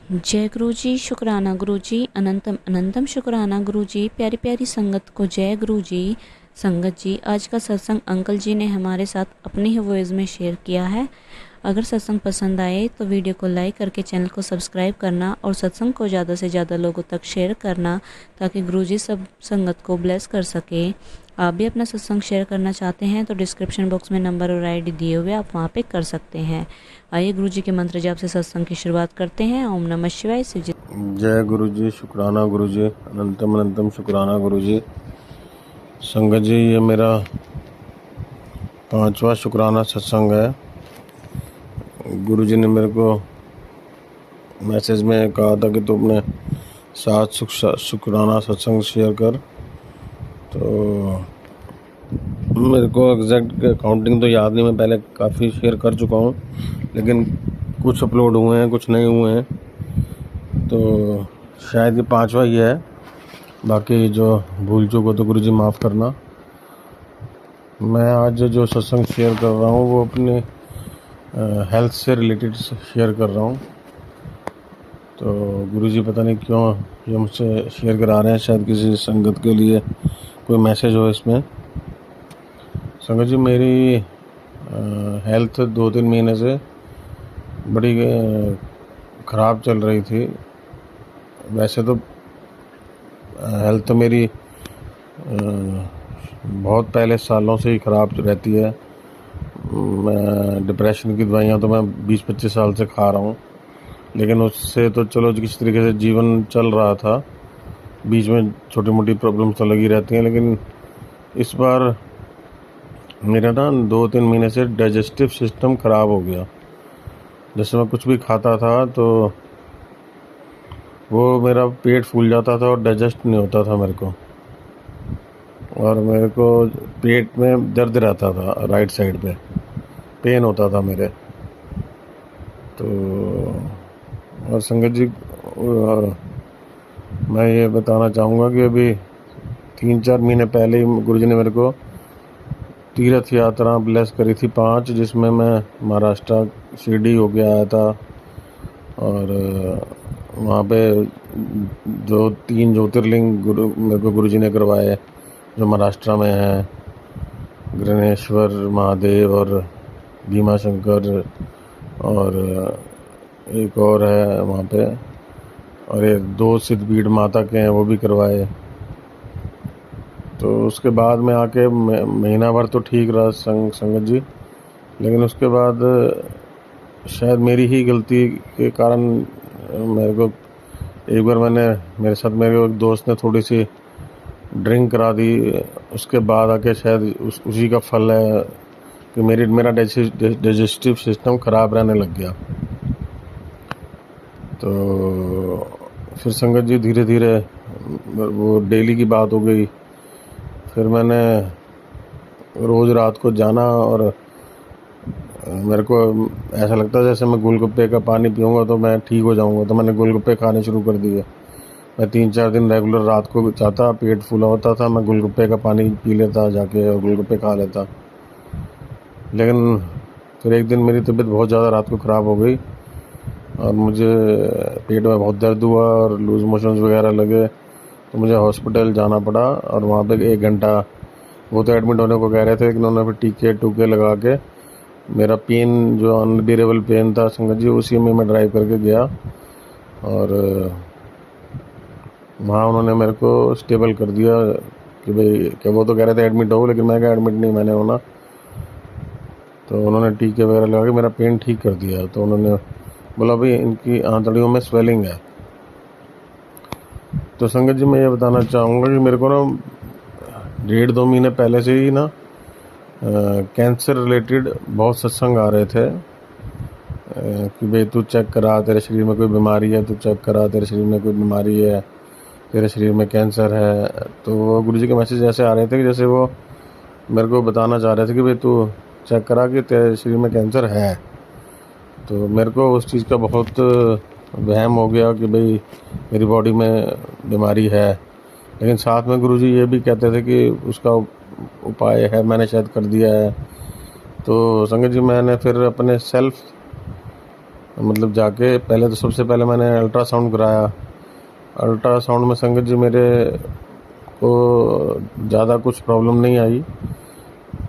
जय गुरु जी, शुक्राना गुरु जी, अनंतम अनंतम शुक्राना गुरु जी। प्यारी प्यारी संगत को जय गुरु जी। संगत जी, आज का सत्संग अंकल जी ने हमारे साथ अपनी ही वॉइस में शेयर किया है। अगर सत्संग पसंद आए तो वीडियो को लाइक करके चैनल को सब्सक्राइब करना और सत्संग को ज़्यादा से ज़्यादा लोगों तक शेयर करना, ताकि गुरु जी सब संगत को ब्लेस कर सके। आप भी अपना सत्संग शेयर करना चाहते हैं तो डिस्क्रिप्शन बॉक्स में नंबर और आईडी दिए हुए आप वहाँ पे कर सकते हैं। आइए गुरु जी के मंत्र जाप से सत्संग की शुरुआत करते हैं। ओम नमः शिवाय। शिव जी। जय गुरु जी, शुक्राना गुरु जी, अनंतम अनंतम शुक्राना गुरु जी। संगत जी, ये मेरा 5वां शुक्राना सत्संग है। गुरु जी ने मेरे को मैसेज में कहा था कि तू अपने 7 शुक्राना सत्संग शेयर कर। तो मेरे को एग्जैक्ट काउंटिंग तो याद नहीं, मैं पहले काफ़ी शेयर कर चुका हूँ, लेकिन कुछ अपलोड हुए हैं, कुछ नहीं हुए हैं, तो शायद ये 5वां ही है। बाकी जो भूल चूक हो तो गुरु जी माफ़ करना। मैं आज जो सत्संग शेयर कर रहा हूँ वो अपने हेल्थ से रिलेटेड शेयर कर रहा हूँ। तो गुरु जी पता नहीं क्यों ये मुझसे शेयर करा रहे हैं, शायद किसी संगत के लिए कोई मैसेज हो इसमें। संगत जी, मेरी हेल्थ 2-3 महीने से बड़ी ख़राब चल रही थी। वैसे तो हेल्थ तो मेरी बहुत पहले सालों से ही ख़राब रहती है। मैं डिप्रेशन की दवाइयाँ तो मैं 20-25 साल से खा रहा हूँ, लेकिन उससे तो चलो किसी तरीके से जीवन चल रहा था। बीच में छोटी मोटी प्रॉब्लम्स तो लगी रहती हैं, लेकिन इस बार मेरा ना 2-3 महीने से डाइजेस्टिव सिस्टम ख़राब हो गया। जैसे मैं कुछ भी खाता था तो वो मेरा पेट फूल जाता था और डाइजेस्ट नहीं होता था मेरे को, और मेरे को पेट में दर्द रहता था, राइट साइड पे पेन होता था मेरे। तो और संगत जी, मैं ये बताना चाहूँगा कि अभी 3-4 महीने पहले ही गुरुजी ने मेरे को तीर्थ यात्रा ब्लेस करी थी 5, जिसमें मैं महाराष्ट्र शिरडी हो के आया था। और वहाँ पे जो 3 ज्योतिर्लिंग मेरे को गुरुजी ने करवाए, जो महाराष्ट्र में हैं, गणेश्वर महादेव और भीमा शंकर, और एक और है वहाँ पे, और ये 2 सिद्धपीठ माता के हैं, वो भी करवाए। तो उसके बाद में आके महीना भर तो ठीक रहा संगत जी, लेकिन उसके बाद शायद मेरी ही गलती के कारण मेरे को एक बार मेरे साथ मेरे एक दोस्त ने थोड़ी सी ड्रिंक करा दी। उसके बाद आके शायद उसी का फल है कि मेरा डाइजेस्टिव सिस्टम ख़राब रहने लग गया। तो फिर संगत जी धीरे धीरे वो डेली की बात हो गई। फिर मैंने रोज़ रात को जाना, और मेरे को ऐसा लगता है जैसे मैं गोलगप्पे का पानी पीऊँगा तो मैं ठीक हो जाऊँगा, तो मैंने गोलगप्पे खाने शुरू कर दिए। मैं 3-4 दिन रेगुलर रात को जाता, पेट फूला होता था, मैं गोलगप्पे का पानी पी लेता जाके और गोलगप्पे खा लेता। लेकिन फिर एक दिन मेरी तबीयत बहुत ज़्यादा रात को ख़राब हो गई और मुझे पेट में बहुत दर्द हुआ और लूज़ मोशंस वगैरह लगे, तो मुझे हॉस्पिटल जाना पड़ा। और वहाँ पे 1 घंटा, वो तो एडमिट होने को कह रहे थे, लेकिन उन्होंने फिर टीके टूके लगा के मेरा पेन जो अनबियरेबल पेन था संगत जी, उसी में मैं ड्राइव करके गया, और वहाँ उन्होंने मेरे को स्टेबल कर दिया कि भाई, क्या वो तो कह रहे थे एडमिट हो, लेकिन मैं क्या एडमिट नहीं मैंने होना। तो उन्होंने टीके वगैरह लगा के मेरा पेन ठीक कर दिया। तो उन्होंने बोला भाई इनकी आंतड़ियों में स्वेलिंग है। तो संगत जी, मैं ये बताना चाहूँगा कि मेरे को ना 1.5-2 महीने पहले से ही ना कैंसर रिलेटेड बहुत सत्संग आ रहे थे कि भाई तू चेक करा, तेरे शरीर में कोई बीमारी है, तू चेक करा, तेरे शरीर में कोई बीमारी है, तेरे शरीर में कैंसर है। तो वो गुरुजी के मैसेज ऐसे आ रहे थे कि जैसे वो मेरे को बताना चाह रहे थे कि भाई तू चेक करा कि तेरे शरीर में कैंसर है। तो मेरे को उस चीज़ का बहुत वहम हो गया कि भाई मेरी बॉडी में बीमारी है, लेकिन साथ में गुरुजी ये भी कहते थे कि उसका उपाय है, मैंने शायद कर दिया है। तो संगत जी, मैंने फिर अपने सेल्फ मतलब जाके पहले तो सबसे पहले मैंने अल्ट्रासाउंड कराया। अल्ट्रासाउंड में संगत जी मेरे को ज़्यादा कुछ प्रॉब्लम नहीं आई,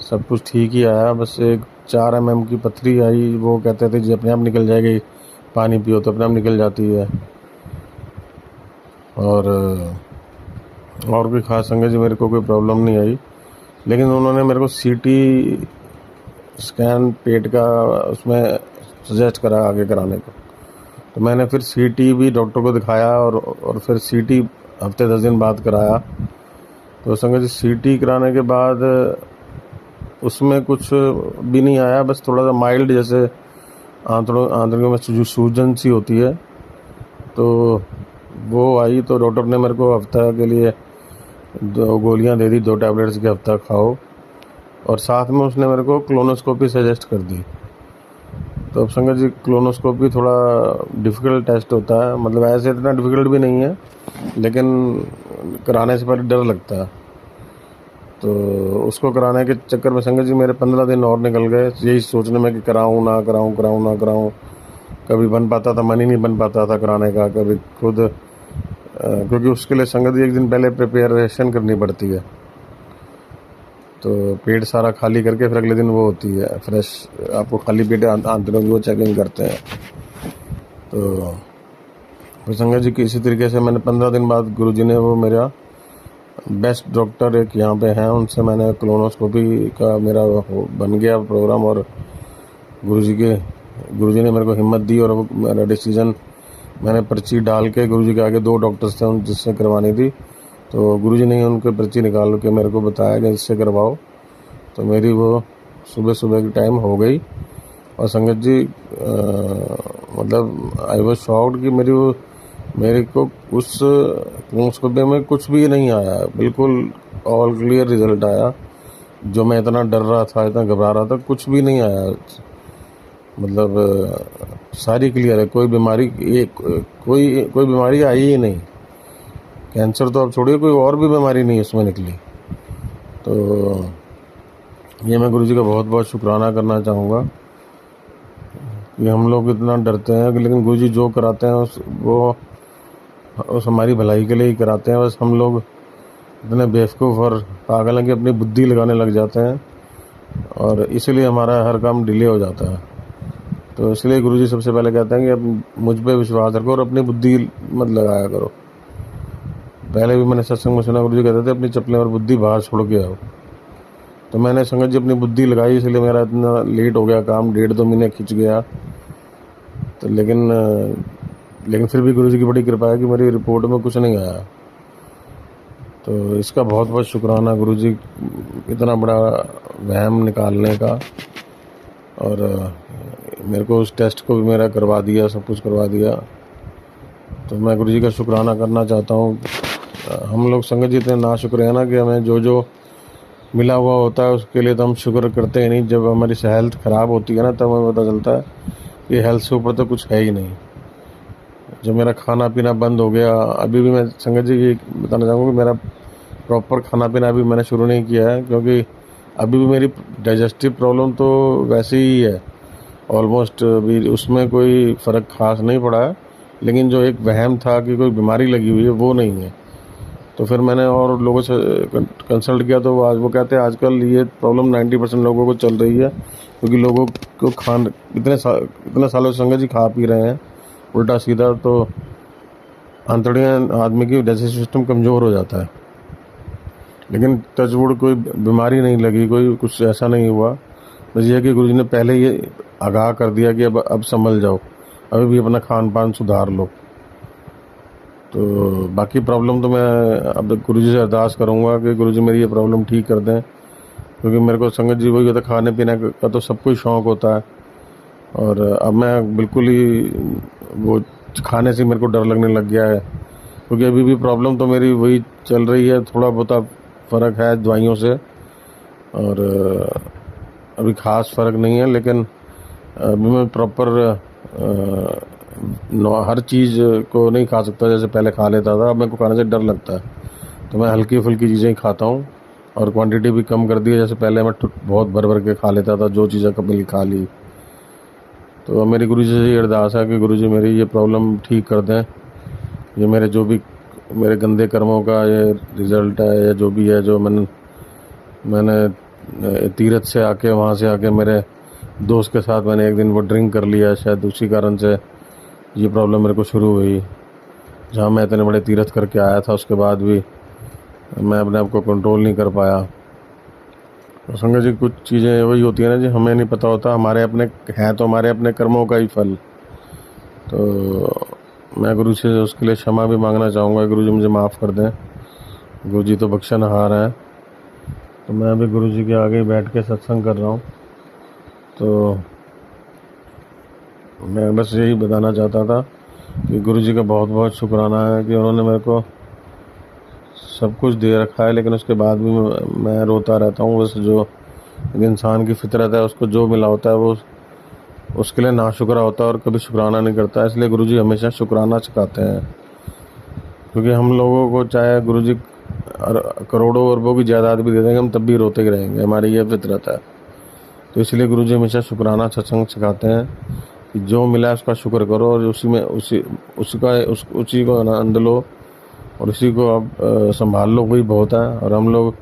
सब कुछ ठीक ही आया। बस एक 4 mm की पथरी आई, वो कहते थे जी अपने आप निकल जाएगी, पानी पियो तो अपने आप निकल जाती है। और कोई खास संगत जी मेरे को कोई प्रॉब्लम नहीं आई। लेकिन उन्होंने मेरे को सीटी स्कैन पेट का उसमें सजेस्ट करा आगे कराने को। तो मैंने फिर सीटी भी डॉक्टर को दिखाया और फिर सीटी हफ्ते 10 दिन बाद कराया। तो संगत जी सीटी कराने के बाद उसमें कुछ भी नहीं आया, बस थोड़ा सा माइल्ड जैसे आंतड़ियों में सूजन सी होती है, तो वो आई। तो डॉक्टर ने मेरे को हफ्ता के लिए 2 गोलियां दे दी, 2 टैबलेट्स के हफ्ता खाओ, और साथ में उसने मेरे को क्लोनोस्कोपी सजेस्ट कर दी। तो अब संगत जी क्लोनोस्कोपी थोड़ा डिफ़िकल्ट टेस्ट होता है, मतलब ऐसे इतना डिफ़िकल्ट भी नहीं है, लेकिन कराने से पहले डर लगता है। तो उसको कराने के चक्कर में संगत जी मेरे 15 दिन और निकल गए यही सोचने में कि कराऊं ना कराऊं। कभी बन पाता था, मन ही नहीं बन पाता था कराने का, कभी खुद क्योंकि उसके लिए संगत जी एक दिन पहले प्रिपरेशन करनी पड़ती है। तो पेट सारा खाली करके फिर अगले दिन वो होती है फ्रेश, आपको खाली पेट आंतड़ियों की वो चेकिंग करते हैं। तो फिर संगत जी की इसी तरीके से मैंने 15 दिन बाद गुरुजी ने, वो मेरा बेस्ट डॉक्टर एक यहाँ पे हैं, उनसे मैंने क्लोनोस्कोपी का मेरा बन गया प्रोग्राम, और गुरुजी ने मेरे को हिम्मत दी, और वो मेरा डिसीजन मैंने पर्ची डाल के गुरुजी के आगे 2 डॉक्टर्स थे जिससे करवानी थी, तो गुरुजी ने उनके पर्ची निकाल के मेरे को बताया कि इससे करवाओ। तो मेरी वो सुबह की टाइम हो गई। और संगत जी मतलब आई वॉज शॉक्ड कि मेरे को उस क्लोनोस्कोपी में कुछ भी नहीं आया, बिल्कुल ऑल क्लियर रिजल्ट आया। जो मैं इतना डर रहा था, इतना घबरा रहा था, कुछ भी नहीं आया, मतलब सारी क्लियर है। कोई बीमारी कोई बीमारी आई ही नहीं। कैंसर तो अब छोड़िए, कोई और भी बीमारी नहीं उसमें निकली। तो ये मैं गुरुजी का बहुत बहुत शुक्राना करना चाहूँगा कि हम लोग इतना डरते हैं, लेकिन गुरुजी जो कराते हैं वो हमारी भलाई के लिए ही कराते हैं। बस हम लोग इतने बेवकूफ़ और पागल हैं कि अपनी बुद्धि लगाने लग जाते हैं, और इसीलिए हमारा हर काम डिले हो जाता है। तो इसलिए गुरुजी सबसे पहले कहते हैं कि अब मुझ पे विश्वास रखो और अपनी बुद्धि मत लगाया करो। पहले भी मैंने सत्संग में सुना गुरुजी कहते थे अपनी चप्पलें और बुद्धि बाहर छोड़ के आओ। तो मैंने संगत जी अपनी बुद्धि लगाई, इसलिए मेरा इतना लेट हो गया काम, 1.5-2 महीने खिंच गया। तो लेकिन फिर भी गुरुजी की बड़ी कृपा है कि मेरी रिपोर्ट में कुछ नहीं आया। तो इसका बहुत बहुत शुक्राना गुरुजी, इतना बड़ा वहम निकालने का। और मेरे को उस टेस्ट को भी मेरा करवा दिया, सब कुछ करवा दिया। तो मैं गुरुजी का शुक्राना करना चाहता हूँ। हम लोग संगत जी इतने नाशुक्र हैं ना कि हमें जो मिला हुआ होता है उसके लिए तो हम शुक्र करते ही नहीं। जब हमारी हेल्थ ख़राब होती है ना, तब हमें पता चलता है कि हेल्थ से ऊपर तो कुछ है ही नहीं। जब मेरा खाना पीना बंद हो गया, अभी भी मैं संगत जी ये बताना चाहूँगा कि मेरा प्रॉपर खाना पीना अभी मैंने शुरू नहीं किया है, क्योंकि अभी भी मेरी डाइजेस्टिव प्रॉब्लम तो वैसे ही है ऑलमोस्ट, अभी उसमें कोई फ़र्क खास नहीं पड़ा है। लेकिन जो एक वहम था कि कोई बीमारी लगी हुई है, वो नहीं है। तो फिर मैंने और लोगों से कंसल्ट किया, तो वो कहते हैं आजकल ये प्रॉब्लम 90% लोगों को चल रही है, क्योंकि लोगों को इतने सालों से संगत जी खा पी रहे हैं उल्टा सीधा, तो आंतड़ियाँ आदमी की डाइजेस्टिव सिस्टम कमज़ोर हो जाता है। लेकिन टचवुड कोई बीमारी नहीं लगी, कोई कुछ ऐसा नहीं हुआ। बस ये कि गुरुजी ने पहले ये आगाह कर दिया कि अब संभल जाओ, अभी भी अपना खान पान सुधार लो। तो बाकी प्रॉब्लम तो मैं अब गुरुजी से अरदास करूँगा कि गुरुजी मेरी ये प्रॉब्लम ठीक कर दें, क्योंकि मेरे को संगत जी वही होता है, खाने पीने का तो सबको ही शौक़ होता है। और अब मैं बिल्कुल ही वो खाने से मेरे को डर लगने लग गया है, क्योंकि अभी भी प्रॉब्लम तो मेरी वही चल रही है, थोड़ा बहुत फ़र्क है दवाइयों से, और अभी ख़ास फ़र्क नहीं है। लेकिन अभी मैं प्रॉपर हर चीज़ को नहीं खा सकता जैसे पहले खा लेता था। अब मेरे को खाने से डर लगता है, तो मैं हल्की फुल्की चीज़ें ही खाता हूँ, और क्वांटिटी भी कम कर दी है। जैसे पहले मैं बहुत भर भर के खा लेता था, जो चीज़ें कभी खा ली। तो मेरी गुरु जी से ये अरदास है कि गुरु जी मेरी ये प्रॉब्लम ठीक कर दें। ये मेरे जो भी मेरे गंदे कर्मों का ये रिज़ल्ट है, या जो भी है, जो मैंने तीरथ से आके, वहाँ से आके मेरे दोस्त के साथ मैंने एक दिन वो ड्रिंक कर लिया, शायद उसी कारण से ये प्रॉब्लम मेरे को शुरू हुई। जहाँ मैं इतने बड़े तीरथ करके आया था, उसके बाद भी मैं अपने आप को कंट्रोल नहीं कर पाया। तो संगत जी, कुछ चीज़ें वही होती है ना जी, हमें नहीं पता होता, हमारे अपने हैं तो हमारे अपने कर्मों का ही फल। तो मैं गुरु से उसके लिए क्षमा भी मांगना चाहूँगा, गुरु जी मुझे माफ़ कर दें। गुरु जी तो बख्शनहार हैं। तो मैं अभी गुरु जी के आगे बैठ के सत्संग कर रहा हूँ। तो मैं बस यही बताना चाहता था कि गुरु जी का बहुत बहुत शुक्राना है कि उन्होंने मेरे को सब कुछ दे रखा है, लेकिन उसके बाद भी मैं रोता रहता हूँ। बस जो इंसान की फितरत है, उसको जो मिला होता है वो उसके लिए नाशुक्रा होता है और कभी शुक्राना नहीं करता। इसलिए गुरु जी हमेशा शुक्राना सिखाते हैं, क्योंकि हम लोगों को चाहे गुरु जी करोड़ों अरबों की जायदाद भी दे देंगे, हम तब भी रोते ही रहेंगे, हमारी ये फितरत है। तो इसलिए गुरु जी हमेशा शुक्राना सत्संग सिखाते हैं कि जो मिला है उसका शुक्र करो, और उसी को आनंद लो, और उसी को आप संभाल लो, वही बहुत है। और हम लोग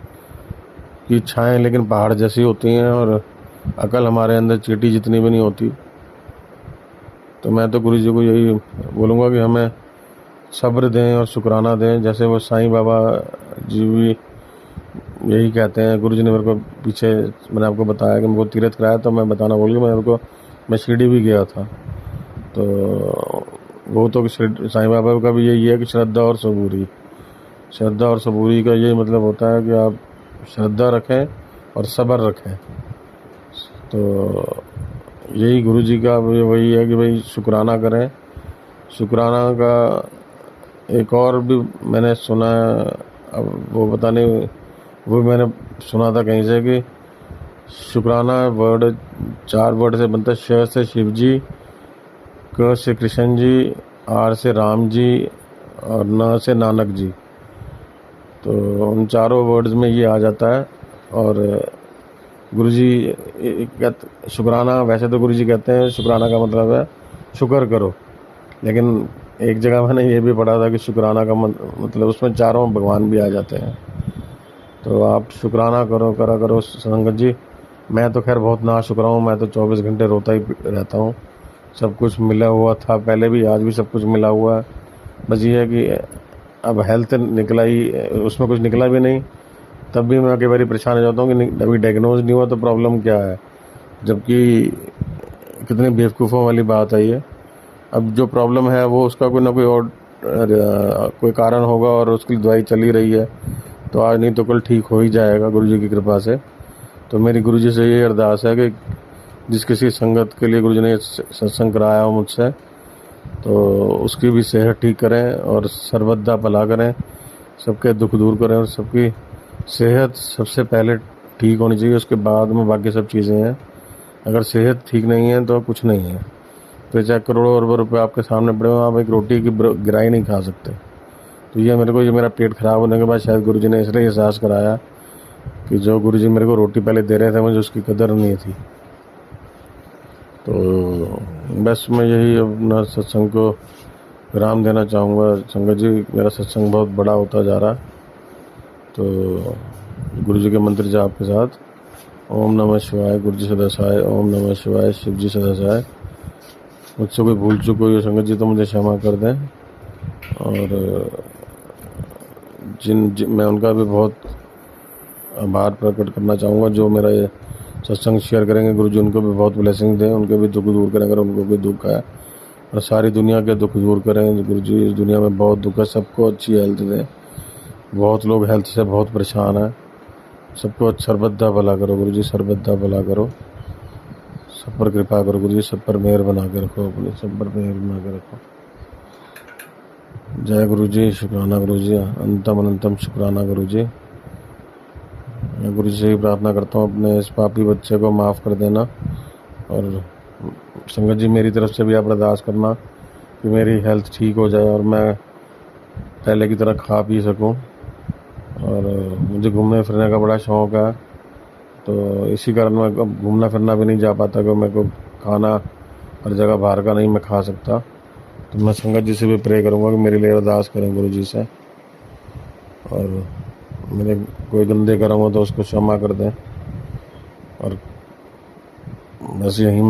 की इच्छाएं लेकिन पहाड़ जैसी होती हैं, और अकल हमारे अंदर चींटी जितनी भी नहीं होती। तो मैं तो गुरु जी को यही बोलूँगा कि हमें सब्र दें और शुक्राना दें, जैसे वो साईं बाबा जी भी यही कहते हैं। गुरु जी ने मेरे को पीछे, मैंने आपको बताया कि मेरे को तीरथ कराया, तो मैं बताना भूल गया, मैं शिरडी भी गया था। तो वो तो साईं बाबा का भी यही है कि श्रद्धा और सबूरी का यही मतलब होता है कि आप श्रद्धा रखें और सब्र रखें। तो यही गुरु जी का वही है कि भाई शुक्राना करें। शुक्राना का एक और भी मैंने सुना है, अब वो पता नहीं, वो मैंने सुना था कहीं से कि शुक्राना वर्ड 4 वर्ड से बनता है। श से शिव जी, क से कृष्ण जी, आर से राम जी, और न से नानक जी। तो उन चारों वर्ड्स में ये आ जाता है। और गुरुजी शुक्राना, वैसे तो गुरुजी कहते हैं शुक्राना का मतलब है शुक्र करो, लेकिन एक जगह मैंने ये भी पढ़ा था कि शुक्राना का मतलब उसमें चारों भगवान भी आ जाते हैं। तो आप शुक्राना करो संगत जी। मैं तो खैर बहुत नाशुक्र हूँ, मैं तो 24 घंटे रोता ही रहता हूँ। सब कुछ मिला हुआ था पहले भी, आज भी सब कुछ मिला हुआ है। बस ये है कि अब हेल्थ निकला ही, उसमें कुछ निकला भी नहीं, तब भी मैं कई बार परेशान हो जाता हूँ कि अभी डायग्नोज नहीं हुआ तो प्रॉब्लम क्या है, जबकि कितनी बेवकूफ़ों वाली बात है ये। अब जो प्रॉब्लम है वो उसका कोई ना कोई और कोई कारण होगा, और उसकी दवाई चल ही रही है, तो आज नहीं तो कल ठीक हो ही जाएगा गुरु जी की कृपा से। तो मेरी गुरु जी से ये अरदास है कि जिस किसी संगत के लिए गुरु जी ने सत्संग कराया हो मुझसे, तो उसकी भी सेहत ठीक करें और सर्वदा भला करें, सबके दुख दूर करें, और सबकी सेहत सबसे पहले ठीक होनी चाहिए, उसके बाद में बाकी सब चीज़ें हैं। अगर सेहत ठीक नहीं है तो कुछ नहीं है। तो चाहे करोड़ों अरबों रुपए आपके सामने पड़े हो, आप एक रोटी की गिराई नहीं खा सकते। तो ये मेरा पेट खराब होने के बाद शायद गुरुजी ने इसलिए एहसास कराया कि जो गुरुजी मेरे को रोटी पहले दे रहे थे, मुझे उसकी कदर नहीं थी। तो बस मैं यही अपना सत्संग को विराम देना चाहूँगा। संगत जी, मेरा सत्संग बहुत बड़ा होता जा रहा है, तो गुरुजी के मंत्र जाप के साथ ओम नमः शिवाय, गुरुजी सदा सहाय, ओम नमः शिवाय, शिव जी सदा सहाय। मुझसे कोई भूल चूक हुई हो संगत जी तो मुझे क्षमा कर दें। और मैं उनका भी बहुत आभार प्रकट करना चाहूँगा जो मेरा ये सत्संग शेयर करेंगे। गुरुजी उनको भी बहुत ब्लेसिंग दें, उनके भी दुख दूर करें अगर उनको कोई दुख है, और सारी दुनिया के दुख दूर करें। गुरुजी, इस दुनिया में बहुत दुख है, सबको अच्छी हेल्थ दें। बहुत लोग हेल्थ से बहुत परेशान हैं, सबको सर्वदा भला करो गुरुजी, सर्वदा भला करो। सब पर कृपा करो गुरुजी, सब पर मेहर बना के रखो, अपनी सब पर मेहर बना के रखो। जय गुरुजी, शुक्राना गुरुजी, अनंतम अनंतम शुक्राना गुरुजी। मैं गुरुजी से ही प्रार्थना करता हूँ अपने इस पापी बच्चे को माफ़ कर देना, और संगत जी मेरी तरफ से भी आप अरदास करना कि मेरी हेल्थ ठीक हो जाए और मैं पहले की तरह खा पी सकूँ। और मुझे घूमने फिरने का बड़ा शौक़ है, तो इसी कारण मैं अब घूमना फिरना भी नहीं जा पाता, कि मेरे को खाना हर जगह बाहर का नहीं मैं खा सकता। तो मैं संगत जी से भी प्रे करूँगा कि मेरे लिए अरदास करें गुरु जी से, और मेरे कोई गंदे कर्म हो तो उसको क्षमा कर दें। और बस यही